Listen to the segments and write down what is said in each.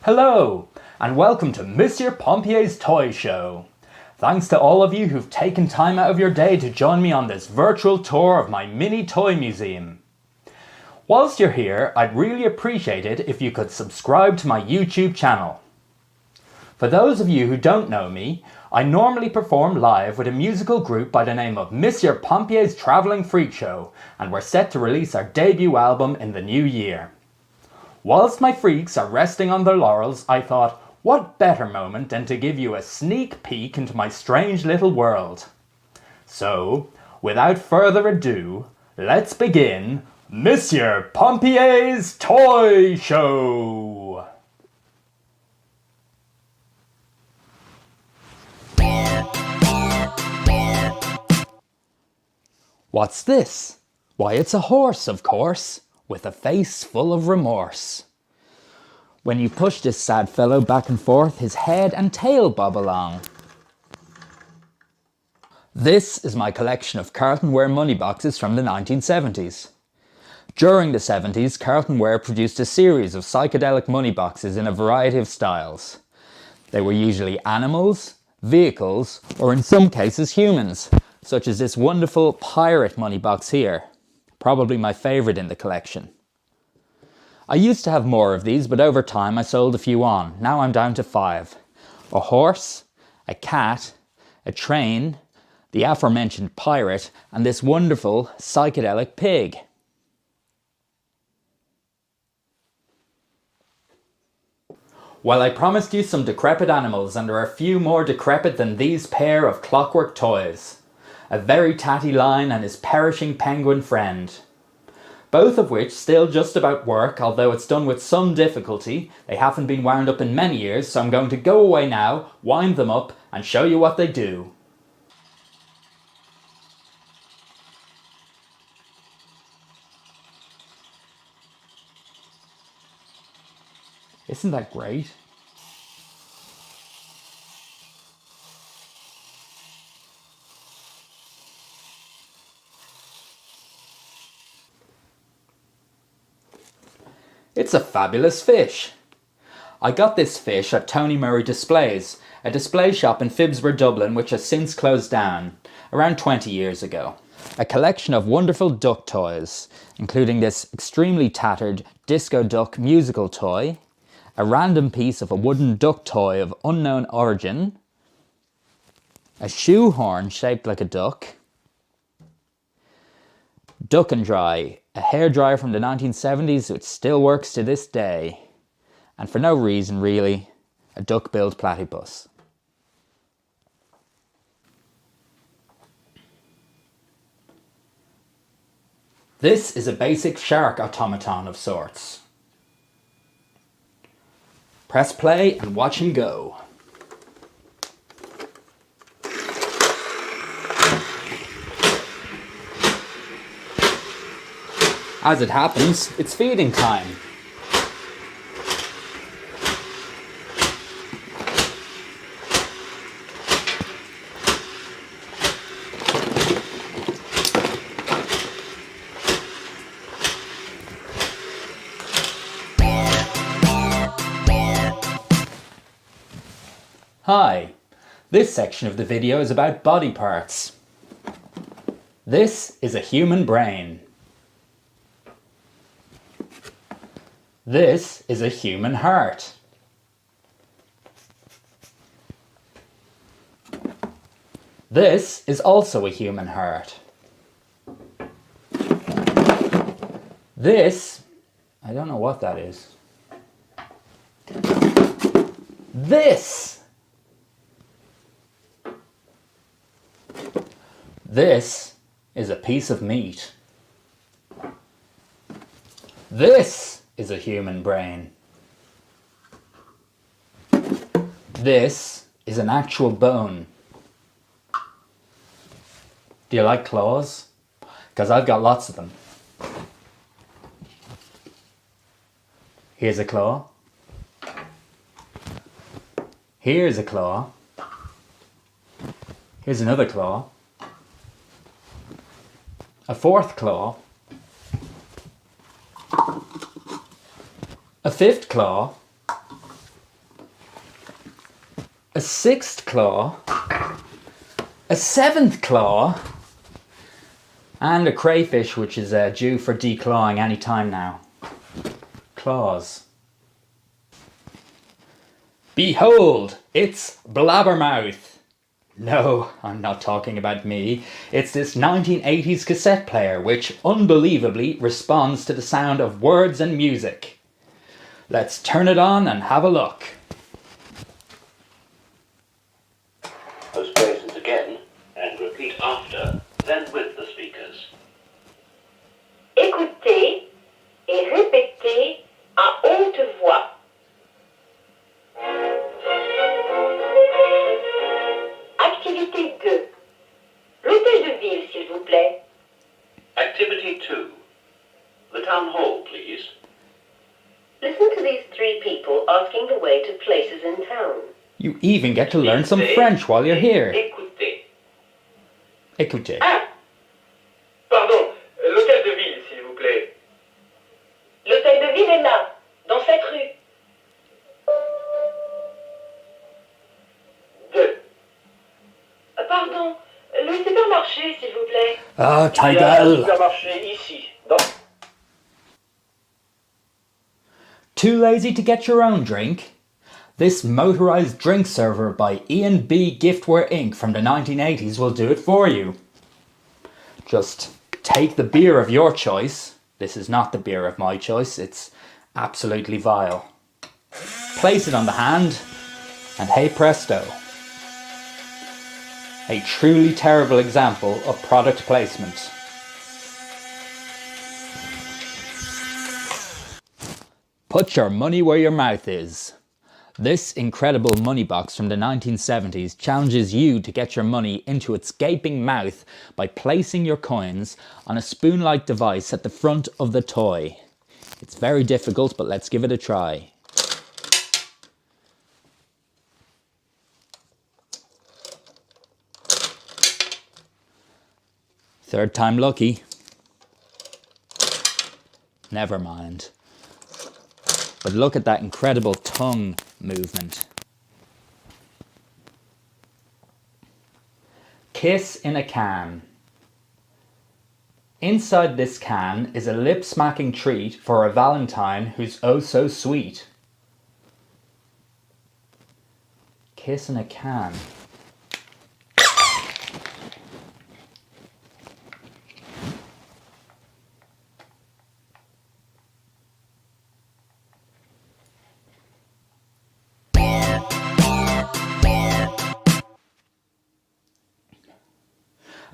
Hello, and welcome to Monsieur Pompier's Toy Show. Thanks to all of you who've taken time out of your day to join me on this virtual tour of my mini toy museum. Whilst you're here, I'd really appreciate it if you could subscribe to my YouTube channel. For those of you who don't know me, I normally perform live with a musical group by the name of Monsieur Pompier's Travelling Freak Show, and we're set to release our debut album in the new year. Whilst my freaks are resting on their laurels, I thought, what better moment than to give you a sneak peek into my strange little world. So, without further ado, let's begin Monsieur Pompier's Toy Show! What's this? Why, it's a horse, of course, with a face full of remorse. When you push this sad fellow back and forth, his head and tail bob along. This is my collection of Carlton Ware money boxes from the 1970s. During the 70s, Carlton Ware produced a series of psychedelic money boxes in a variety of styles. They were usually animals, vehicles, or in some cases humans, such as this wonderful pirate money box here, probably my favourite in the collection. I used to have more of these, but over time I sold a few on. Now I'm down to 5. A horse, a cat, a train, the aforementioned pirate, and this wonderful psychedelic pig. Well, I promised you some decrepit animals, and there are few more decrepit than these pair of clockwork toys. A very tatty lion and his perishing penguin friend. Both of which still just about work, although it's done with some difficulty. They haven't been wound up in many years, so I'm going to go away now, wind them up, and show you what they do. Isn't that great? It's a fabulous fish. I got this fish at Tony Murray Displays, a display shop in Phibsborough, Dublin, which has since closed down, around 20 years ago. A collection of wonderful duck toys, including this extremely tattered disco duck musical toy, a random piece of a wooden duck toy of unknown origin, a shoehorn shaped like a duck, Duck and Dry, a hairdryer from the 1970s which still works to this day, and for no reason really, a duck-billed platypus. This is a basic shark automaton of sorts. Press play and watch him go. As it happens, it's feeding time. Hi, this section of the video is about body parts. This is a human brain. This is a human heart. This is also a human heart. This, I don't know what that is. This is a piece of meat. This is a human brain. This is an actual bone. Do you like claws? Because I've got lots of them. Here's a claw. Here's a claw. Here's another claw. A fourth claw. A fifth claw. sixth claw, a seventh claw, and a crayfish which is due for declawing any time now. Claws. Behold, it's Blabbermouth. No, I'm not talking about me. It's this 1980s cassette player which unbelievably responds to the sound of words and music. Let's turn it on and have a look. Those places again, and repeat after, then with the speakers. Écoutez et répétez à haute voix. Activité 2. L'hôtel de ville, s'il vous plaît. Activity 2. The town hall, please. Listen to these three people asking the way to places in town. You even get to learn some French while you're here. Écoutez. Écoutez. Ah! Pardon, l'hôtel de ville, s'il vous plaît. L'hôtel de ville est là, dans cette rue. 2. Pardon, le supermarché, s'il vous plaît. Ah, ta Il y a un gueule. supermarché ici, dans... Too lazy to get your own drink? This motorized drink server by E&B Giftware Inc. from the 1980s will do it for you. Just take the beer of your choice. This is not the beer of my choice, it's absolutely vile. Place it on the hand, and hey presto. A truly terrible example of product placement. Put your money where your mouth is. This incredible money box from the 1970s challenges you to get your money into its gaping mouth by placing your coins on a spoon-like device at the front of the toy. It's very difficult, but let's give it a try. Third time lucky. Never mind. But look at that incredible tongue movement. Kiss in a can. Inside this can is a lip-smacking treat for a Valentine who's oh so sweet. Kiss in a can.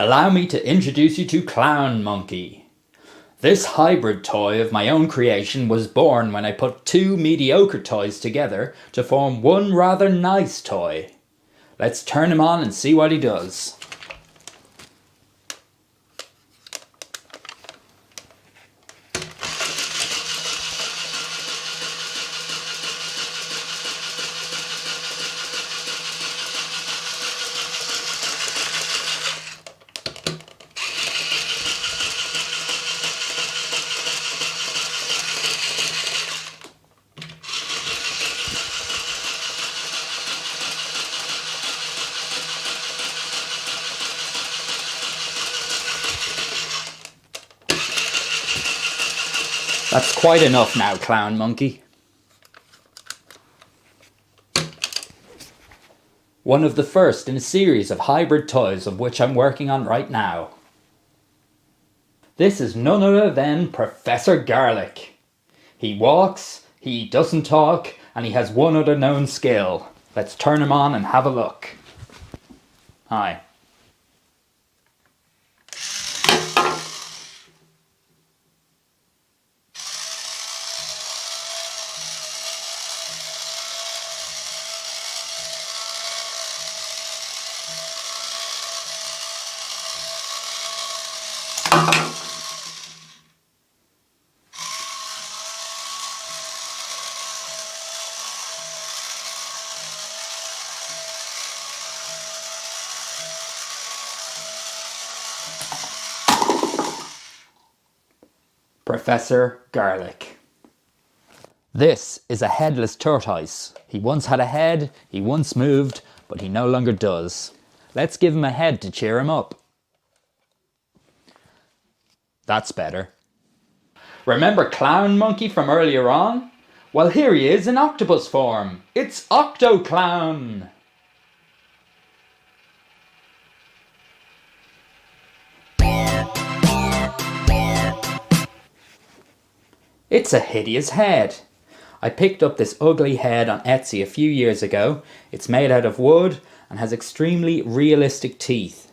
Allow me to introduce you to Clown Monkey. This hybrid toy of my own creation was born when I put two mediocre toys together to form one rather nice toy. Let's turn him on and see what he does. That's quite enough now, Clown Monkey. One of the first in a series of hybrid toys of which I'm working on right now. This is none other than Professor Garlic. He walks, he doesn't talk, and he has one other known skill. Let's turn him on and have a look. Hi. Professor Garlic. This is a headless tortoise. He once had a head, he once moved, but he no longer does. Let's give him a head to cheer him up. That's better. Remember Clown Monkey from earlier on? Well, here he is in octopus form. It's Octo Clown. It's a hideous head. I picked up this ugly head on Etsy a few years ago. It's made out of wood and has extremely realistic teeth.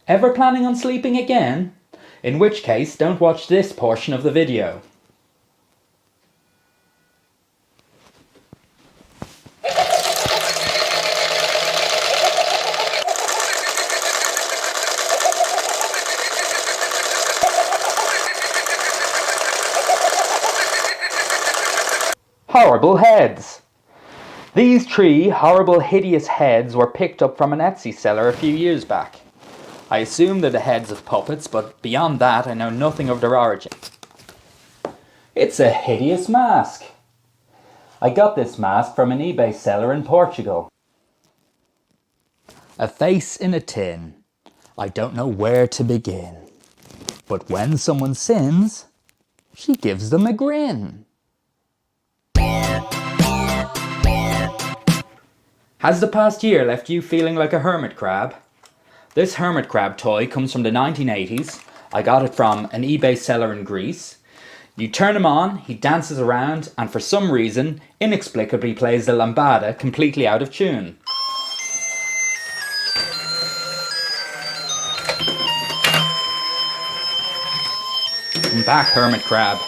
Ever planning on sleeping again? In which case, don't watch this portion of the video. Horrible heads. These 3 horrible, hideous heads were picked up from an Etsy seller a few years back. I assume they're the heads of puppets, but beyond that I know nothing of their origin. It's a hideous mask. I got this mask from an eBay seller in Portugal. A face in a tin. I don't know where to begin. But when someone sins, she gives them a grin. Has the past year left you feeling like a hermit crab? This hermit crab toy comes from the 1980s. I got it from an eBay seller in Greece. You turn him on, he dances around, and for some reason, inexplicably plays the lambada completely out of tune. I'm back, hermit crab.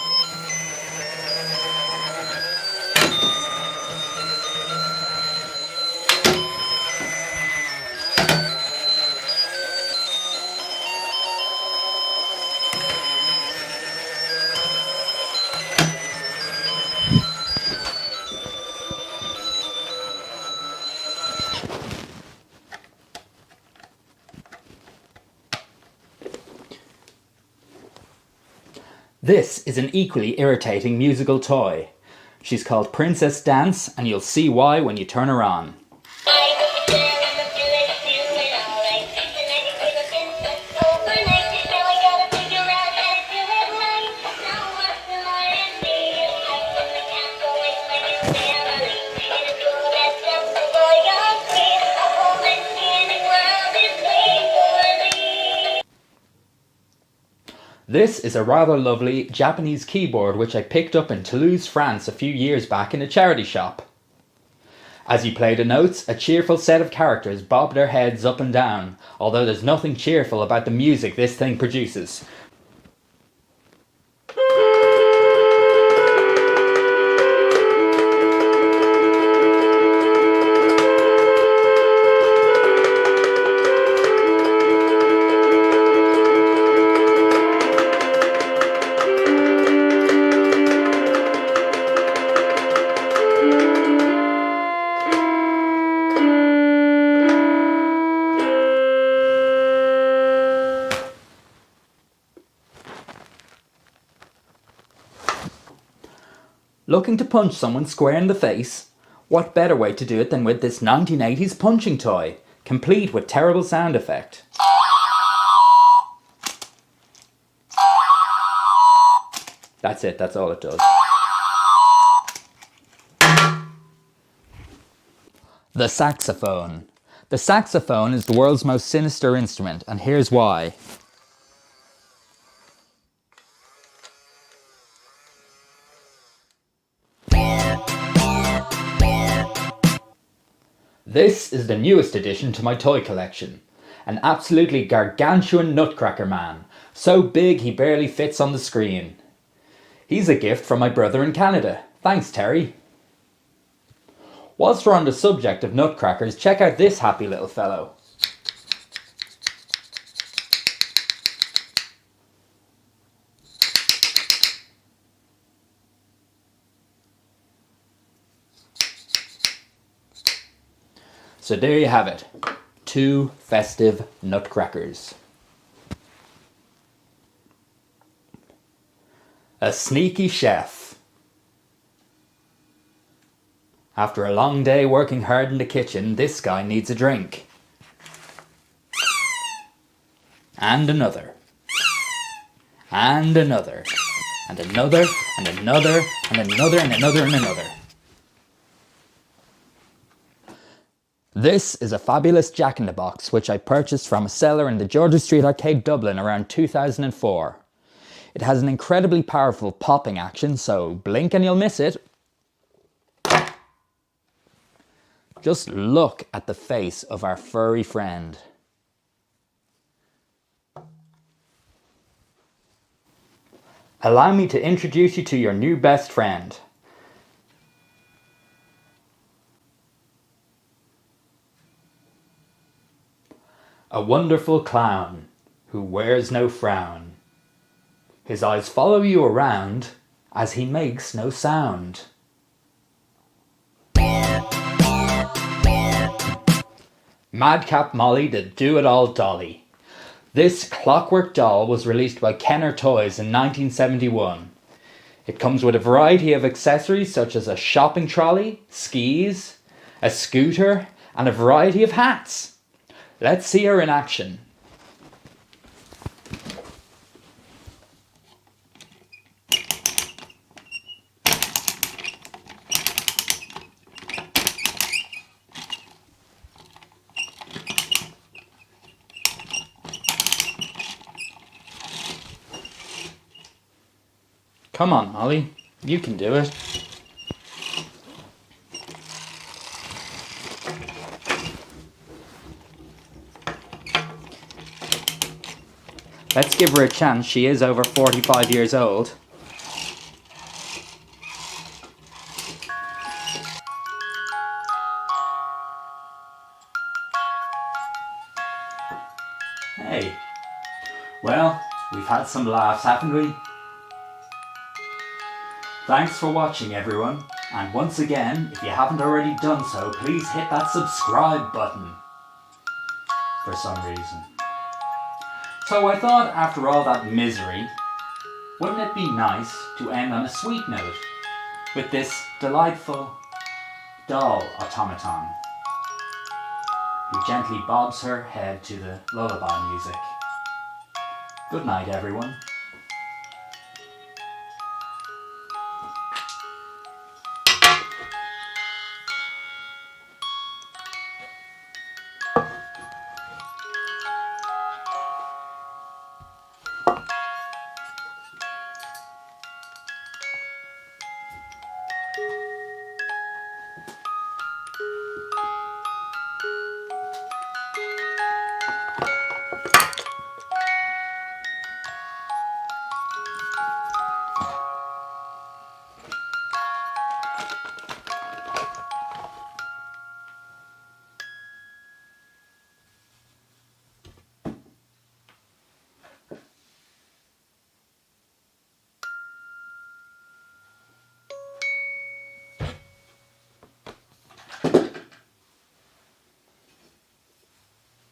This is an equally irritating musical toy. She's called Princess Dance, and you'll see why when you turn her on. This is a rather lovely Japanese keyboard which I picked up in Toulouse, France a few years back in a charity shop. As you play the notes, a cheerful set of characters bob their heads up and down, although there's nothing cheerful about the music this thing produces. Looking to punch someone square in the face? What better way to do it than with this 1980s punching toy, complete with terrible sound effect. That's it, that's all it does. The saxophone. The saxophone is the world's most sinister instrument, and here's why. This is the newest addition to my toy collection. An absolutely gargantuan nutcracker man, so big he barely fits on the screen. He's a gift from my brother in Canada. Thanks, Terry. Whilst we're on the subject of nutcrackers, check out this happy little fellow. So there you have it, 2 festive nutcrackers. A sneaky chef. After a long day working hard in the kitchen, this guy needs a drink. And another. And another. And another, and another, and another, and another, and another. This is a fabulous Jack-in-the-Box which I purchased from a seller in the George's Street Arcade, Dublin around 2004. It has an incredibly powerful popping action, so blink and you'll miss it. Just look at the face of our furry friend. Allow me to introduce you to your new best friend. A wonderful clown who wears no frown. His eyes follow you around as he makes no sound. Madcap Molly, the do-it-all dolly. This clockwork doll was released by Kenner Toys in 1971. It comes with a variety of accessories such as a shopping trolley, skis, a scooter, and a variety of hats. Let's see her in action. Come on, Molly, you can do it. Let's give her a chance, she is over 45 years old. Hey, well, we've had some laughs, haven't we? Thanks for watching, everyone, and once again, if you haven't already done so, please hit that subscribe button for some reason. So I thought, after all that misery, wouldn't it be nice to end on a sweet note with this delightful doll automaton who gently bobs her head to the lullaby music. Good night, everyone.